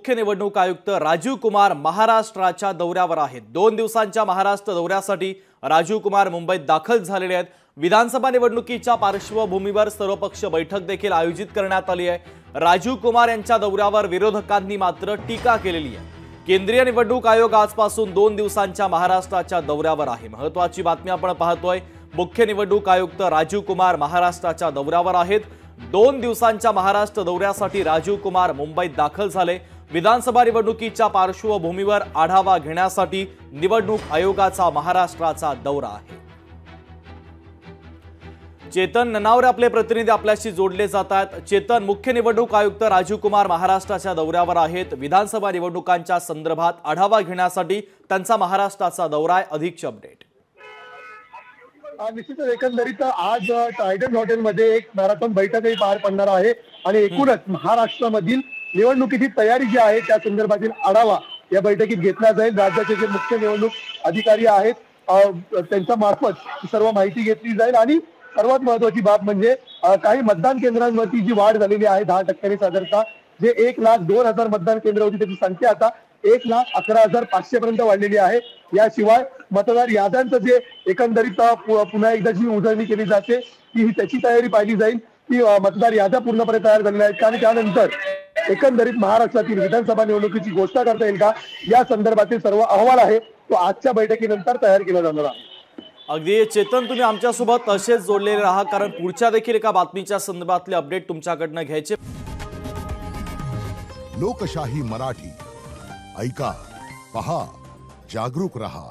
मुख्य निवडणूक आयुक्त राजीव कुमार महाराष्ट्राच्या दौऱ्यावर आहेत। 2 दिवसांच्या महाराष्ट्र दौऱ्यासाठी राजीव कुमार मुंबईत दाखल झालेले आहेत। विधानसभा निवडणुकीच्या पार्श्वभूमीवर सर्वपक्षीय बैठक देखील आयोजित करण्यात आली आहे। राजीव कुमार यांच्या दौऱ्यावर विरोधकांनी मात्र टीका केलेली आहे। केंद्रीय निवडणूक आयोग आजपासून 2 दिवसांच्या महाराष्ट्राच्या दौऱ्यावर आहे। महत्त्वाची बातमी आपण पाहतोय। मुख्य निवडणूक आयुक्त राजीव कुमार महाराष्ट्राच्या दौऱ्यावर आहेत। 2 दिवसांच्या महाराष्ट्र दौऱ्यासाठी राजीव कुमार मुंबईत दाखल झाले। विधानसभा निवडणुकीच्या पार्श्वभूमीवर आढावा घेण्यासाठी निवडणूक आयोगाचा महाराष्ट्राचा दौरा आहे। चेतन ननावरे आपले प्रतिनिधी आपल्याशी जोडले जात आहेत। चेतन, मुख्य निवडणूक आयुक्त राजीव कुमार महाराष्ट्राच्या दौऱ्यावर आहेत। विधानसभा निवडणुकांच्या संदर्भात आढावा घेण्यासाठी त्यांचा महाराष्ट्राचा दौरा आहे। अधिकची अपडेट। निश्चितच एकंदरीत आज टायडन हॉटेलमध्ये एक मॅरेथॉन बैठकही पार पडणार आहे आणि एकूणच महाराष्ट्रामधील निवडणुकीची तयारी जी आहे त्या संदर्भातील आढावा या बैठकीत घेतला जाईल। राज्याचे जे मुख्य निवडणूक अधिकारी आहेत त्यांच्या मार्फत सर्व माहिती घेतली जाईल आणि सर्वात महत्त्वाची बाब म्हणजे काही मतदान केंद्रांवरती जी वाढ झालेली आहे 10% साधारणतः जे 1,02,000 मतदान केंद्र होती त्याची संख्या आता 1,11,500 पर्यंत वाढलेली आहे। याशिवाय मतदार याद्यांचं जे एकंदरीत पुन्हा एकदा जी उजळणी केली जाते की त्याची तयारी पाहिली जाईल की मतदार याद्या पूर्णपणे तयार झालेल्या आहेत आणि त्यानंतर एकंदरीत महाराष्ट्रातील विधानसभा निवडणुकीची घोषणा करता येईल का या संदर्भातील सर्व अहवाल आहे तो आजच्या बैठकीनंतर तयार केला जाणार आहे। अगदी चेतन, तुम्ही आमच्यासोबत असेच जोडलेले राहा, कारण पुढच्या देखील एका बातमीच्या संदर्भातले अपडेट तुमच्याकडनं घ्यायचे। लोकशाही मराठी ऐका, पहा, जागरूक रहा।